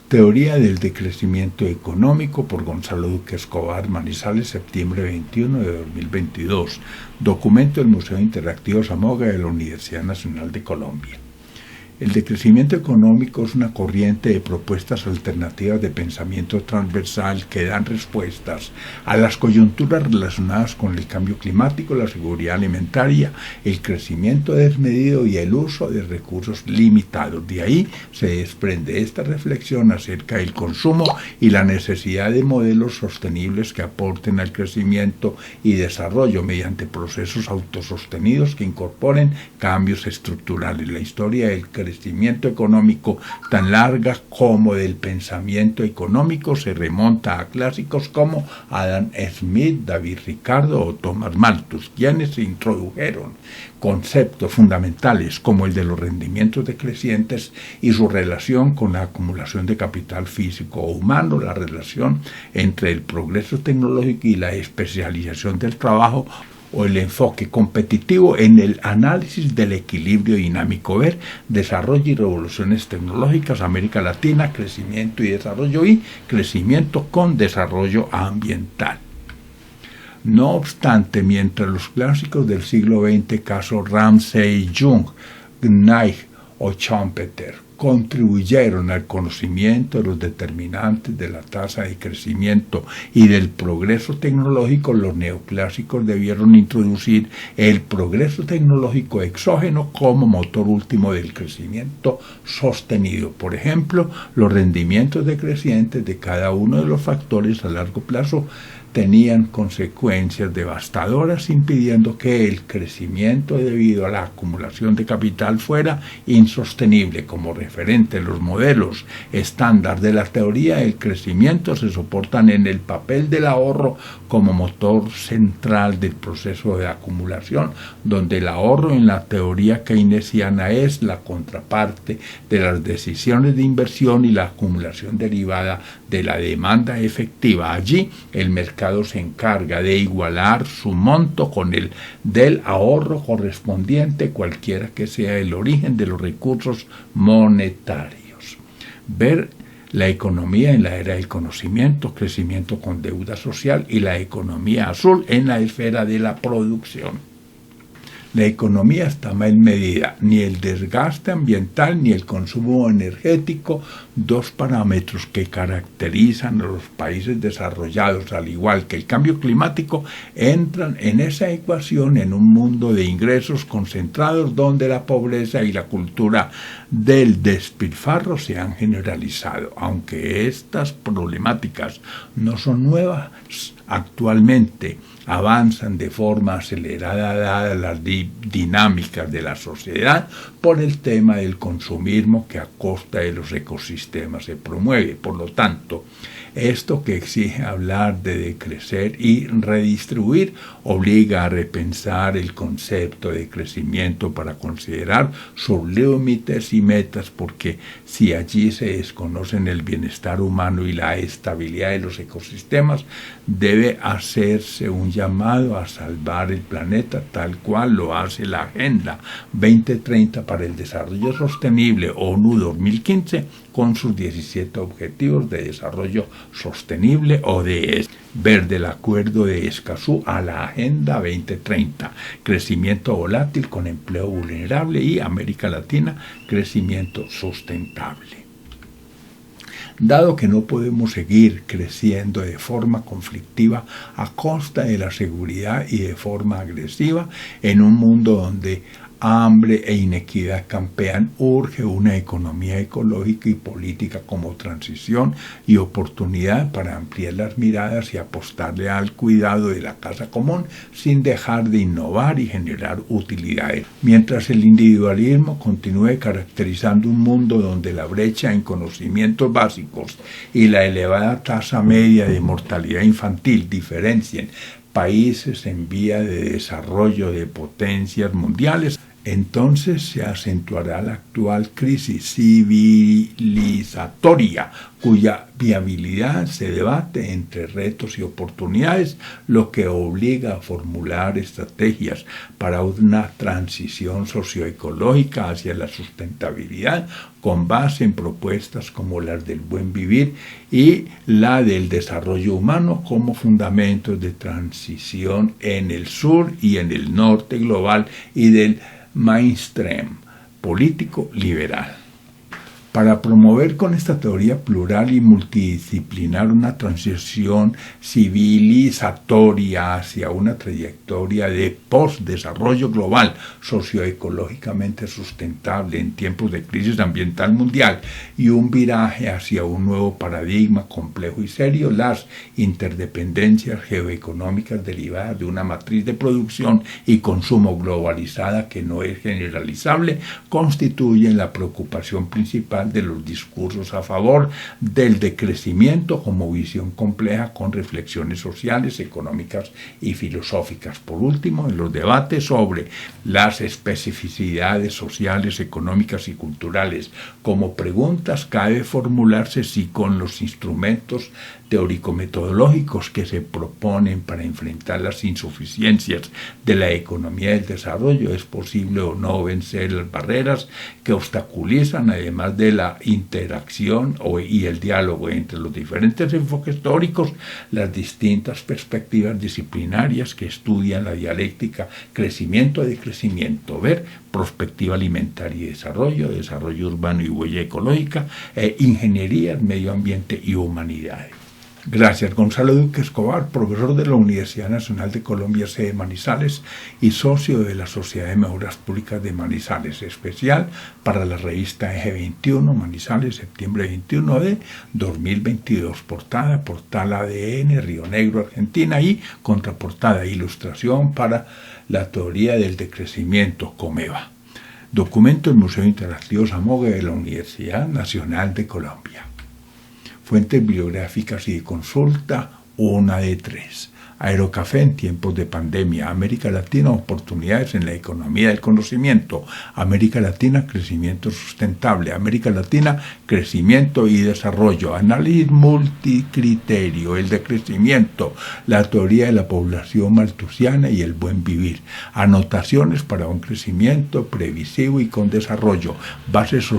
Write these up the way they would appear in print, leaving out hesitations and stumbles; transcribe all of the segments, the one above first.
Teoría del decrecimiento económico por Gonzalo Duque Escobar, Manizales, septiembre 21 de 2022. Documento del Museo Interactivo Zamoga de la Universidad Nacional de Colombia. El decrecimiento económico es una corriente de propuestas alternativas de pensamiento transversal que dan respuestas a las coyunturas relacionadas con el cambio climático, la seguridad alimentaria, el crecimiento desmedido y el uso de recursos limitados. De ahí se desprende esta reflexión acerca del consumo y la necesidad de modelos sostenibles que aporten al crecimiento y desarrollo mediante procesos autosostenidos que incorporen cambios estructurales. La historia del crecimiento económico tan larga como del pensamiento económico se remonta a clásicos como Adam Smith, David Ricardo o Thomas Malthus, quienes introdujeron conceptos fundamentales como el de los rendimientos decrecientes y su relación con la acumulación de capital físico o humano, la relación entre el progreso tecnológico y la especialización del trabajo, o el enfoque competitivo en el análisis del equilibrio dinámico. Ver desarrollo y revoluciones tecnológicas, América Latina, crecimiento y desarrollo y crecimiento con desarrollo ambiental. No obstante, mientras los clásicos del siglo XX, caso Ramsey, Jung, Knight o Schumpeter, contribuyeron al conocimiento de los determinantes de la tasa de crecimiento y del progreso tecnológico, los neoclásicos debieron introducir el progreso tecnológico exógeno como motor último del crecimiento sostenido. Por ejemplo, los rendimientos decrecientes de cada uno de los factores a largo plazo tenían consecuencias devastadoras, impidiendo que el crecimiento debido a la acumulación de capital fuera insostenible. Como referente, los modelos estándar de la teoría del crecimiento se soportan en el papel del ahorro como motor central del proceso de acumulación, donde el ahorro en la teoría keynesiana es la contraparte de las decisiones de inversión y la acumulación derivada de la demanda efectiva. Allí, el mercado se encarga de igualar su monto con el del ahorro correspondiente, cualquiera que sea el origen de los recursos monetarios. Ver la economía en la era del conocimiento, crecimiento con deuda social, y la economía azul en la esfera de la producción. La economía está mal medida, ni el desgaste ambiental ni el consumo energético, dos parámetros que caracterizan a los países desarrollados, al igual que el cambio climático, entran en esa ecuación en un mundo de ingresos concentrados donde la pobreza y la cultura del despilfarro se han generalizado. Aunque estas problemáticas no son nuevas, actualmente avanzan de forma acelerada dadas las dinámicas de la sociedad por el tema del consumismo que a costa de los ecosistemas se promueve. Por lo tanto, esto que exige hablar de decrecer y redistribuir obliga a repensar el concepto de crecimiento para considerar sus límites y metas, porque si allí se desconocen el bienestar humano y la estabilidad de los ecosistemas, debe hacerse un llamado a salvar el planeta tal cual lo hace la Agenda 2030 para el Desarrollo Sostenible, ONU 2015, con sus 17 Objetivos de Desarrollo Sostenible, ODS. Ver del Acuerdo de Escazú a la Agenda 2030, crecimiento volátil con empleo vulnerable, y América Latina, crecimiento sustentable. Dado que no podemos seguir creciendo de forma conflictiva a costa de la seguridad y de forma agresiva en un mundo donde hambre e inequidad campean, urge una economía ecológica y política como transición y oportunidad para ampliar las miradas y apostarle al cuidado de la casa común sin dejar de innovar y generar utilidades. Mientras el individualismo continúe caracterizando un mundo donde la brecha en conocimientos básicos y la elevada tasa media de mortalidad infantil diferencien países en vía de desarrollo de potencias mundiales, entonces se acentuará la actual crisis civilizatoria, cuya viabilidad se debate entre retos y oportunidades, lo que obliga a formular estrategias para una transición socioecológica hacia la sustentabilidad con base en propuestas como las del buen vivir y la del desarrollo humano como fundamentos de transición en el sur y en el norte global y del mainstream político liberal. Para promover con esta teoría plural y multidisciplinar una transición civilizatoria hacia una trayectoria de postdesarrollo global socioecológicamente sustentable en tiempos de crisis ambiental mundial y un viraje hacia un nuevo paradigma complejo y serio, las interdependencias geoeconómicas derivadas de una matriz de producción y consumo globalizada que no es generalizable constituyen la preocupación principal de los discursos a favor del decrecimiento como visión compleja con reflexiones sociales, económicas y filosóficas. Por último, en los debates sobre las especificidades sociales, económicas y culturales como preguntas cabe formularse si con los instrumentos teórico-metodológicos que se proponen para enfrentar las insuficiencias de la economía del desarrollo es posible o no vencer las barreras que obstaculizan, además de la interacción y el diálogo entre los diferentes enfoques teóricos, las distintas perspectivas disciplinarias que estudian la dialéctica crecimiento-decrecimiento, ver prospectiva alimentaria y desarrollo urbano y huella ecológica, ingeniería, medio ambiente y humanidades. Gracias. Gonzalo Duque Escobar, profesor de la Universidad Nacional de Colombia, sede Manizales, y socio de la Sociedad de Mejoras Públicas de Manizales, especial para la revista Eje 21, Manizales, septiembre 21 de 2022. Portada ADN, Río Negro, Argentina, y contraportada, ilustración para la teoría del decrecimiento, Comeva. Documento del Museo Interactivo Samoga de la Universidad Nacional de Colombia. Fuentes bibliográficas y de consulta, 1 de 3. Aerocafé en tiempos de pandemia. América Latina, oportunidades en la economía del conocimiento. América Latina, crecimiento sustentable. América Latina, crecimiento y desarrollo. Análisis multicriterio, el decrecimiento, la teoría de la población malthusiana y el buen vivir. Anotaciones para un crecimiento previsivo y con desarrollo. Bases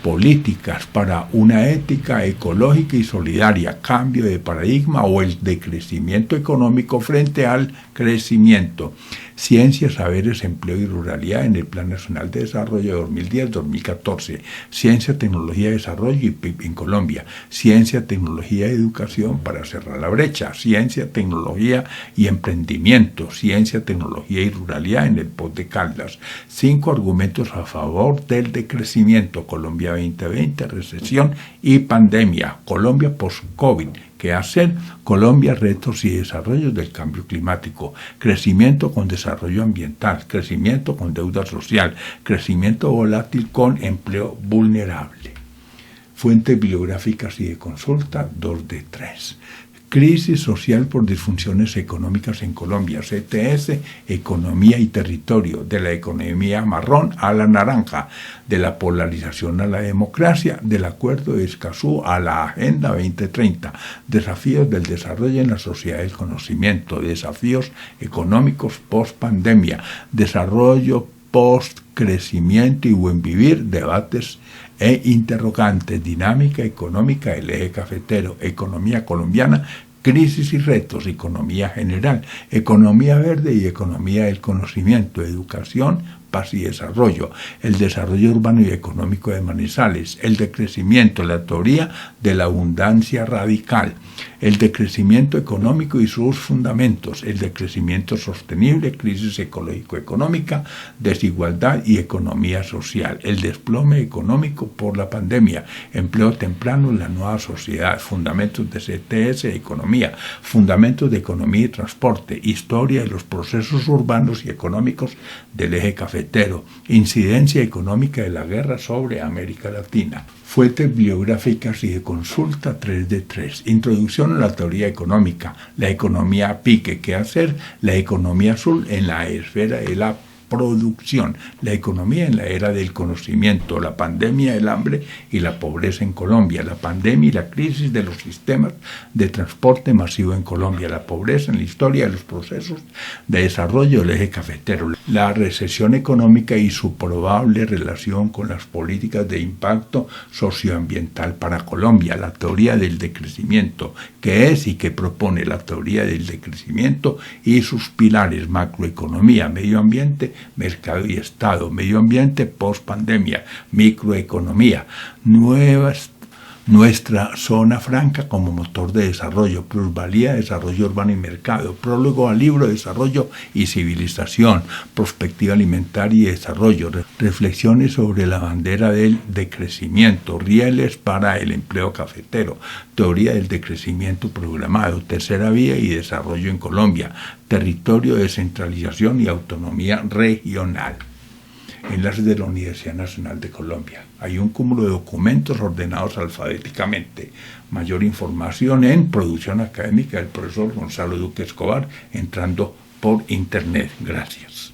políticas para una ética ecológica y solidaria, cambio de paradigma o el decrecimiento económico frente al crecimiento. Ciencia, Saberes, Empleo y Ruralidad en el Plan Nacional de Desarrollo 2010-2014. Ciencia, Tecnología y Desarrollo y PIB en Colombia. Ciencia, Tecnología y Educación para cerrar la brecha. Ciencia, Tecnología y Emprendimiento. Ciencia, Tecnología y Ruralidad en el POT de Caldas. 5 argumentos a favor del decrecimiento. Colombia 2020, recesión y pandemia. Colombia post-COVID. ¿Qué hacer? Colombia, retos y desarrollos del cambio climático, crecimiento con desarrollo ambiental, crecimiento con deuda social, crecimiento volátil con empleo vulnerable. Fuentes bibliográficas y de consulta, 2 de 3. Crisis social por disfunciones económicas en Colombia, CTS, Economía y Territorio, de la economía marrón a la naranja, de la polarización a la democracia, del Acuerdo de Escazú a la Agenda 2030, desafíos del desarrollo en la sociedad del conocimiento, desafíos económicos post-pandemia, desarrollo post-crecimiento y buen vivir, debates e interrogantes, dinámica económica del eje cafetero, economía colombiana, crisis y retos, economía general, economía verde y economía del conocimiento, educación, paz y desarrollo, el desarrollo urbano y económico de Manizales, el decrecimiento, la teoría de la abundancia radical, el decrecimiento económico y sus fundamentos, el decrecimiento sostenible, crisis ecológico-económica, desigualdad y economía social, el desplome económico por la pandemia, empleo temprano en la nueva sociedad, fundamentos de CTS, economía, fundamentos de economía y transporte, historia de los procesos urbanos y económicos del eje cafetero, incidencia económica de la guerra sobre América Latina. Fuentes bibliográficas y de consulta, 3 de 3. Introducción a la teoría económica, la economía a pique, qué hacer, la economía azul en la esfera de la producción, la economía en la era del conocimiento, la pandemia, el hambre y la pobreza en Colombia, la pandemia y la crisis de los sistemas de transporte masivo en Colombia, la pobreza en la historia de los procesos de desarrollo del eje cafetero, la recesión económica y su probable relación con las políticas de impacto socioambiental para Colombia, la teoría del decrecimiento, que es y que propone la teoría del decrecimiento y sus pilares: macroeconomía, medio ambiente, mercado y Estado, medio ambiente post-pandemia, microeconomía, nuestra zona franca como motor de desarrollo, plusvalía, desarrollo urbano y mercado, prólogo al libro Desarrollo y Civilización, perspectiva alimentaria y desarrollo, reflexiones sobre la bandera del decrecimiento, rieles para el empleo cafetero, teoría del decrecimiento programado, tercera vía y desarrollo en Colombia, territorio, descentralización y autonomía regional. Enlaces de la Universidad Nacional de Colombia. Hay un cúmulo de documentos ordenados alfabéticamente. Mayor información en Producción Académica del profesor Gonzalo Duque Escobar, entrando por internet. Gracias.